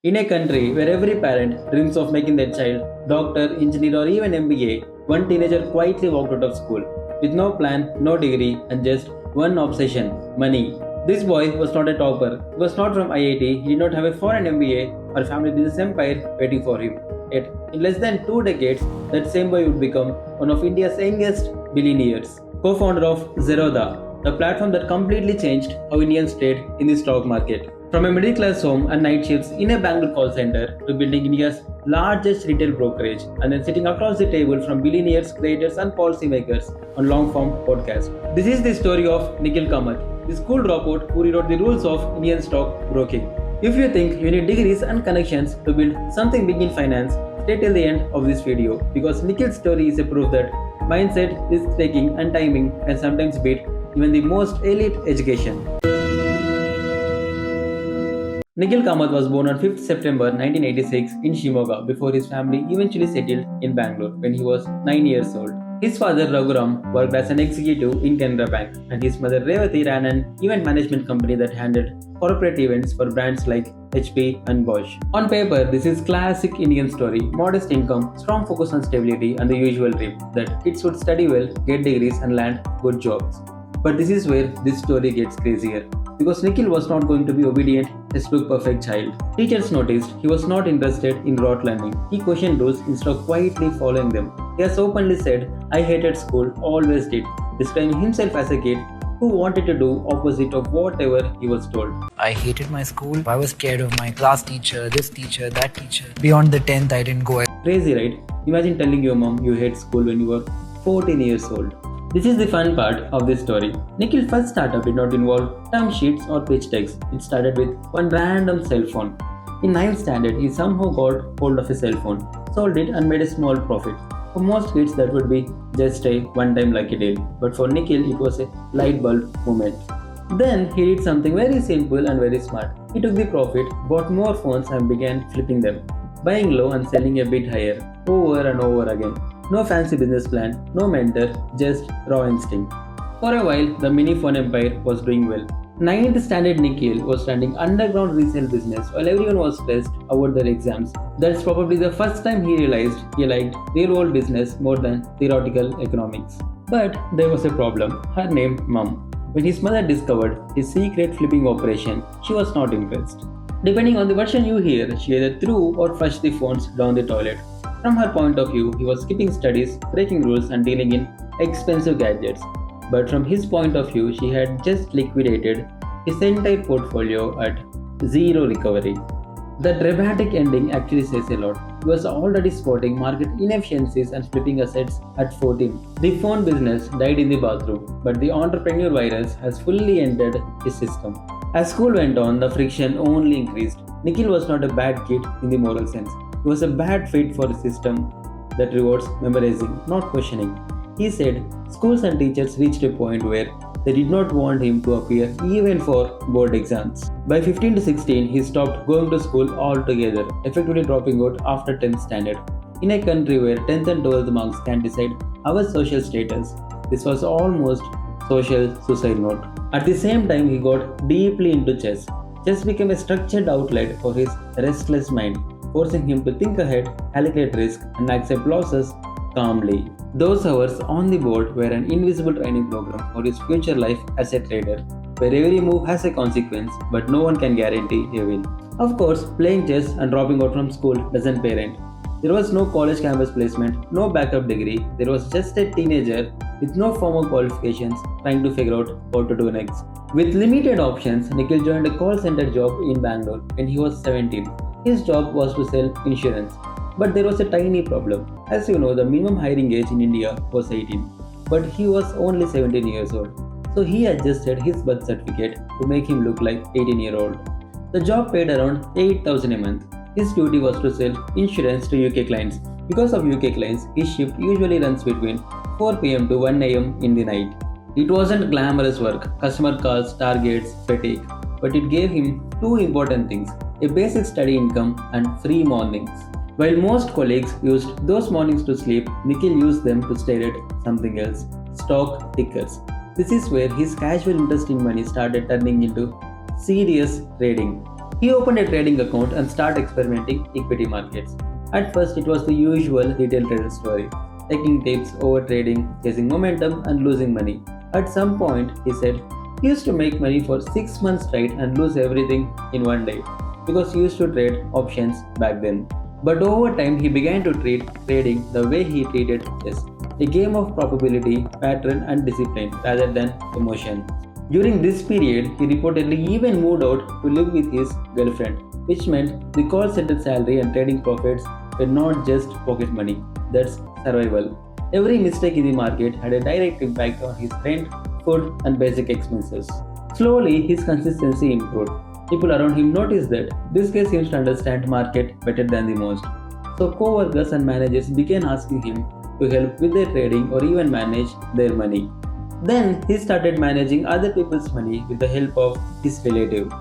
In a country where every parent dreams of making their child doctor, engineer, or even MBA, one teenager quietly walked out of school with no plan, no degree, and just one obsession money. This boy was not a topper, he was not from IIT, he did not have a foreign MBA or family business empire waiting for him. Yet, in less than 2 decades, that same boy would become one of India's youngest billionaires, co founder of Zerodha, the platform that completely changed how Indians trade in the stock market. From a middle class home and night shifts in a Bangalore call center to building India's largest retail brokerage and then sitting across the table from billionaires, creators, and policymakers on long form podcast. This is the story of Nikhil Kamath, the school dropout who rewrote the rules of Indian stock broking. If you think you need degrees and connections to build something big in finance, stay till the end of this video because Nikhil's story is a proof that mindset, risk taking, and timing can sometimes beat even the most elite education. Nikhil Kamath was born on 5th September 1986 in Shimoga before his family eventually settled in Bangalore when he was 9 years old. His father Raghuram worked as an executive in Canara Bank and his mother Revati ran an event management company that handled corporate events for brands like HP and Bosch. On paper, this is classic Indian story, modest income, strong focus on stability and the usual dream that kids would study well, get degrees and land good jobs. But this is where this story gets crazier. Because Nikhil was not going to be obedient, textbook perfect child. Teachers noticed he was not interested in rote learning. He questioned rules instead of quietly following them. He has openly said, I hated school, always did, describing himself as a kid who wanted to do opposite of whatever he was told. I hated my school. I was scared of my class teacher, this teacher, that teacher. Beyond the 10th, I didn't go. Crazy, right? Imagine telling your mom you hate school when you were 14 years old. This is the fun part of this story. Nikhil's first startup did not involve term sheets or pitch decks. It started with one random cell phone. In 9th standard, he somehow got hold of a cell phone, sold it and made a small profit. For most kids, that would be just a one-time lucky deal. But for Nikhil, it was a light bulb moment. Then he did something very simple and very smart. He took the profit, bought more phones and began flipping them, buying low and selling a bit higher, over and over again. No fancy business plan, no mentor, just raw instinct. For a while, the mini phone empire was doing well. 9th standard Nikhil was running underground resale business while everyone was stressed about their exams. That's probably the first time he realized he liked real world business more than theoretical economics. But there was a problem, her name Mum. When his mother discovered his secret flipping operation, she was not impressed. Depending on the version you hear, she either threw or flushed the phones down the toilet. From her point of view, he was skipping studies, breaking rules and dealing in expensive gadgets. But from his point of view, she had just liquidated his entire portfolio at zero recovery. The dramatic ending actually says a lot. He was already spotting market inefficiencies and flipping assets at 14. The phone business died in the bathroom, but the entrepreneur virus has fully entered his system. As school went on, the friction only increased. Nikhil was not a bad kid in the moral sense. He was a bad fit for a system that rewards memorizing, not questioning. He said schools and teachers reached a point where they did not want him to appear even for board exams. By 15 to 16, he stopped going to school altogether, effectively dropping out after 10th standard. In a country where 10th and 12th marks can decide our social status, this was almost social suicide note. At the same time, he got deeply into chess. Chess became a structured outlet for his restless mind, forcing him to think ahead, calculate risk, and accept losses calmly. Those hours on the board were an invisible training program for his future life as a trader, where every move has a consequence, but no one can guarantee a win. Of course, playing chess and dropping out from school doesn't pay rent. There was no college campus placement, no backup degree, there was just a teenager with no formal qualifications trying to figure out what to do next. With limited options, Nikhil joined a call center job in Bangalore when he was 17. His job was to sell insurance. But there was a tiny problem. As you know, the minimum hiring age in India was 18. But he was only 17 years old. So he adjusted his birth certificate to make him look like 18-year-old. The job paid around 8,000 a month. His duty was to sell insurance to UK clients. Because of UK clients, his shift usually runs between 4 pm to 1 am in the night. It wasn't glamorous work, customer calls, targets, fatigue. But it gave him two important things, a basic study income and free mornings. While most colleagues used those mornings to sleep, Nikhil used them to stare at something else, stock tickers. This is where his casual interest in money started turning into serious trading. He opened a trading account and started experimenting equity markets. At first, it was the usual retail trader story, taking tips, over trading, chasing momentum, and losing money. At some point, he said he used to make money for 6 months straight and lose everything in one day because he used to trade options back then. But over time, he began to treat trading the way he treated chess, a game of probability, pattern, and discipline rather than emotion. During this period, he reportedly even moved out to live with his girlfriend, which meant the call center salary and trading profits were not just pocket money, that's survival. Every mistake in the market had a direct impact on his rent, food, and basic expenses. Slowly, his consistency improved. People around him noticed that this guy seems to understand market better than the most. So co-workers and managers began asking him to help with their trading or even manage their money. Then he started managing other people's money with the help of his relative.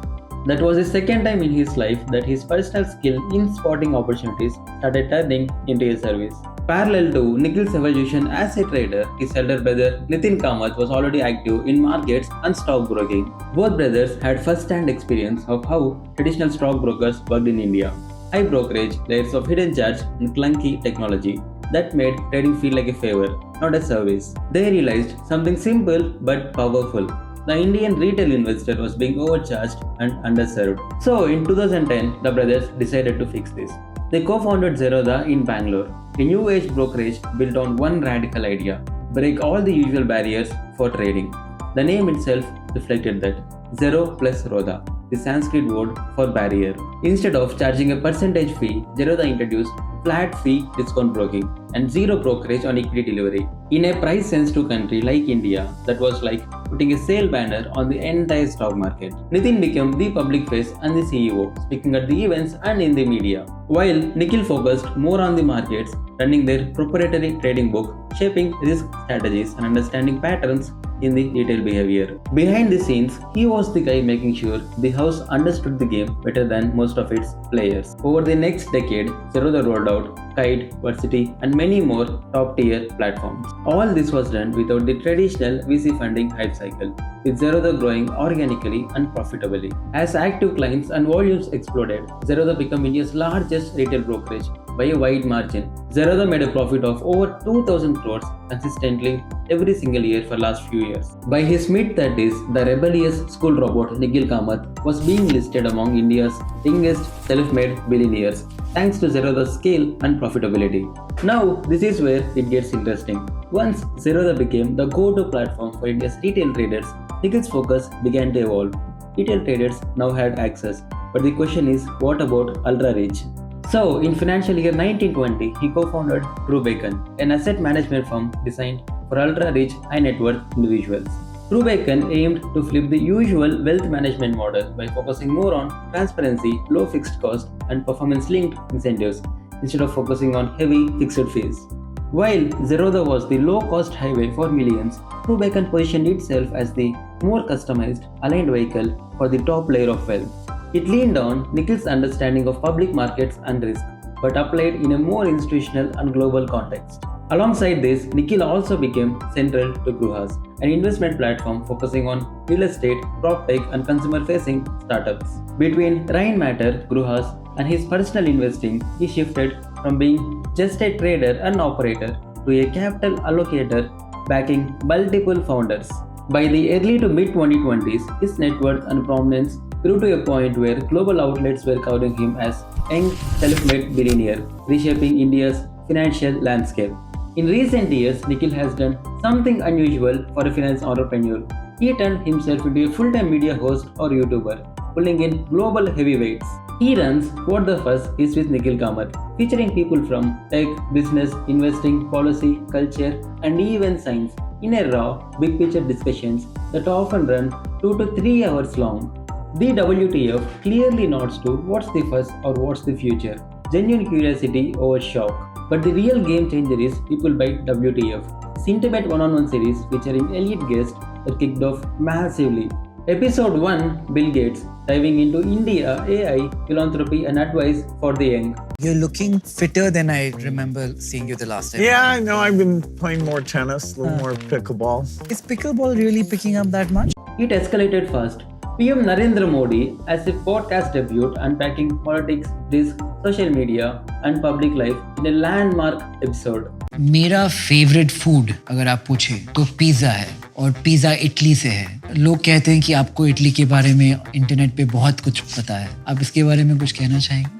That was the second time in his life that his personal skill in spotting opportunities started turning into a service. Parallel to Nikhil's evolution as a trader, his elder brother Nikhil Kamath was already active in markets and stockbroking. Both brothers had first-hand experience of how traditional stockbrokers worked in India. High brokerage, layers of hidden charge, and clunky technology that made trading feel like a favor, not a service. They realized something simple but powerful. The Indian retail investor was being overcharged and underserved. So in 2010, the brothers decided to fix this. They co-founded Zerodha in Bangalore, a new age brokerage built on one radical idea: break all the usual barriers for trading. The name itself reflected that. Zero plus Rodha, the Sanskrit word for barrier. Instead of charging a percentage fee, Zerodha introduced flat fee discount broking and zero brokerage on equity delivery. In a price sensitive country like India, that was like putting a sale banner on the entire stock market. Nitin became the public face and the CEO, speaking at the events and in the media. While Nikhil focused more on the markets, running their proprietary trading book, shaping risk strategies, and understanding patterns in the retail behavior. Behind the scenes, he was the guy making sure the house understood the game better than most of its players. Over the next decade, Zerodha rolled out Kite, Varsity, and many more top-tier platforms. All this was done without the traditional VC funding hype cycle, with Zerodha growing organically and profitably. As active clients and volumes exploded, Zerodha became India's largest retail brokerage by a wide margin. Zerodha made a profit of over 2,000 crores consistently every single year for last few years. By his mid-30s, the rebellious school dropout Nikhil Kamath was being listed among India's youngest self-made billionaires thanks to Zerodha's scale and profitability. Now, this is where it gets interesting. Once Zerodha became the go-to platform for India's retail traders, Nikhil's focus began to evolve. Retail traders now had access, but the question is, what about ultra-rich? So, in financial year 1920, he co-founded True Beacon, an asset management firm designed for ultra-rich, high-net-worth individuals. True Beacon aimed to flip the usual wealth management model by focusing more on transparency, low fixed cost, and performance-linked incentives instead of focusing on heavy fixed fees. While Zerodha was the low-cost highway for millions, True Beacon positioned itself as the more customized, aligned vehicle for the top layer of wealth. It leaned on Nikhil's understanding of public markets and risk, but applied in a more institutional and global context. Alongside this, Nikhil also became central to Gruhas, an investment platform focusing on real estate, PropTech, and consumer-facing startups. Between Rhine Matter, Gruhas, and his personal investing, he shifted from being just a trader and operator to a capital allocator backing multiple founders. By the early to mid 2020s, his net worth and prominence grew to a point where global outlets were covering him as young self-made billionaire, reshaping India's financial landscape. In recent years, Nikhil has done something unusual for a finance entrepreneur. He turned himself into a full-time media host or YouTuber, pulling in global heavyweights. He runs What the Fuss is with Nikhil Kamath, featuring people from tech, business, investing, policy, culture, and even science in a raw, big-picture discussions that often run 2 to 3 hours long. The WTF clearly nods to what's the fuss or what's the future, genuine curiosity over shock. But the real game changer is People by WTF, this intimate one-on-one series featuring elite guests that kicked off massively. Episode 1, Bill Gates, diving into India, AI, philanthropy and advice for the young. You're looking fitter than I remember seeing you the last time. Yeah, no, I've been playing more tennis, a little more pickleball. Is pickleball really picking up that much? It escalated fast. PM Narendra Modi as a podcast debut unpacking politics, risk, social media, and public life in a landmark episode. मेरा favourite food अगर आप पूछे तो pizza है और pizza Italy से है। लोग कहते हैं कि आपको इटली के बारे में इंटरनेट पे बहुत कुछ पता है। आप इसके बारे में कुछ कहना चाहेंगे?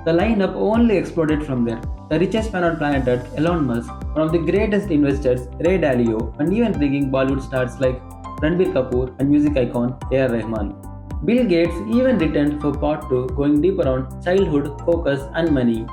The lineup only exploded from there. The richest man on planet Earth, Elon Musk, one of the greatest investors, Ray Dalio, and even bringing Bollywood stars like Ranbir Kapoor and music icon A.R. Rahman. Bill Gates even returned for part 2, going deeper on childhood, focus, and money.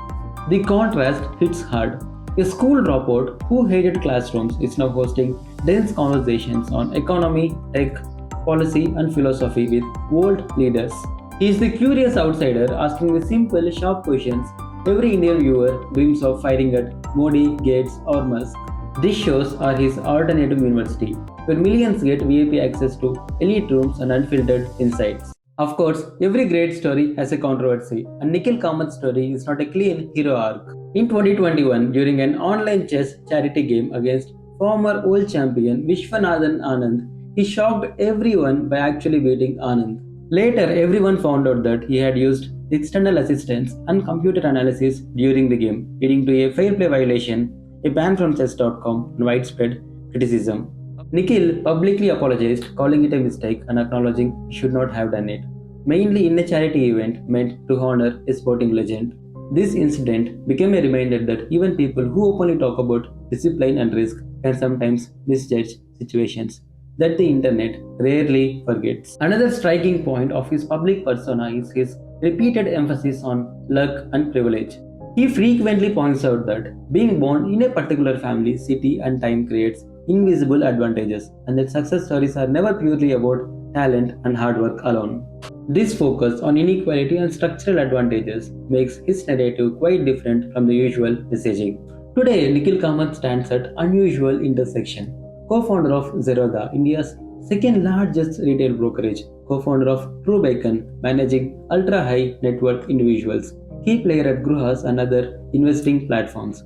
The contrast hits hard. A school dropout who hated classrooms is now hosting dense conversations on economy, tech, policy, and philosophy with world leaders. He is the curious outsider asking the simple, sharp questions every Indian viewer dreams of firing at Modi, Gates, or Musk. These shows are his alternative university, where millions get VIP access to elite rooms and unfiltered insights. Of course, every great story has a controversy, and Nikhil Kamath's story is not a clean hero arc. In 2021, during an online chess charity game against former world champion Vishwanathan Anand, he shocked everyone by actually beating Anand. Later, everyone found out that he had used external assistance and computer analysis during the game, leading to a fair play violation, a ban from chess.com, and widespread criticism. Nikhil publicly apologized, calling it a mistake and acknowledging he should not have done it, mainly in a charity event meant to honor a sporting legend. This incident became a reminder that even people who openly talk about discipline and risk can sometimes misjudge situations that the internet rarely forgets. Another striking point of his public persona is his repeated emphasis on luck and privilege. He frequently points out that being born in a particular family, city, and time creates invisible advantages, and that success stories are never purely about talent and hard work alone. This focus on inequality and structural advantages makes his narrative quite different from the usual messaging. Today, Nikhil Kamath stands at unusual intersection. Co-founder of Zerodha, India's second largest retail brokerage, co-founder of True Beacon, managing ultra-high net worth individuals, key player at Gruhas and other investing platforms,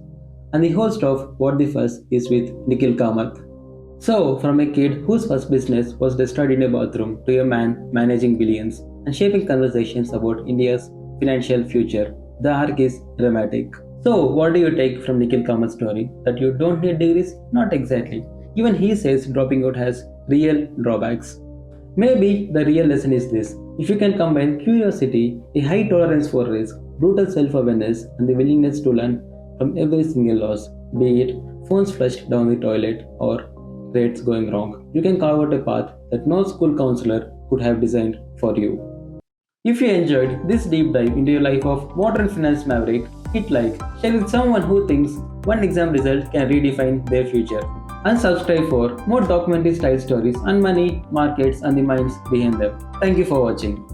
and the host of WTF Is with Nikhil Kamath. So, from a kid whose first business was destroyed in a bathroom to a man managing billions and shaping conversations about India's financial future, the arc is dramatic. So, what do you take from Nikhil Kamath's story? That you don't need degrees? Not exactly. Even he says dropping out has real drawbacks. Maybe the real lesson is this: if you can combine curiosity, a high tolerance for risk, brutal self-awareness, and the willingness to learn from every single loss, be it phones flushed down the toilet or grades going wrong, you can carve out a path that no school counselor could have designed for you. If you enjoyed this deep dive into your life of modern finance maverick, hit like, share with someone who thinks one exam result can redefine their future, and subscribe for more documentary style stories on money, markets, and the minds behind them. Thank you for watching.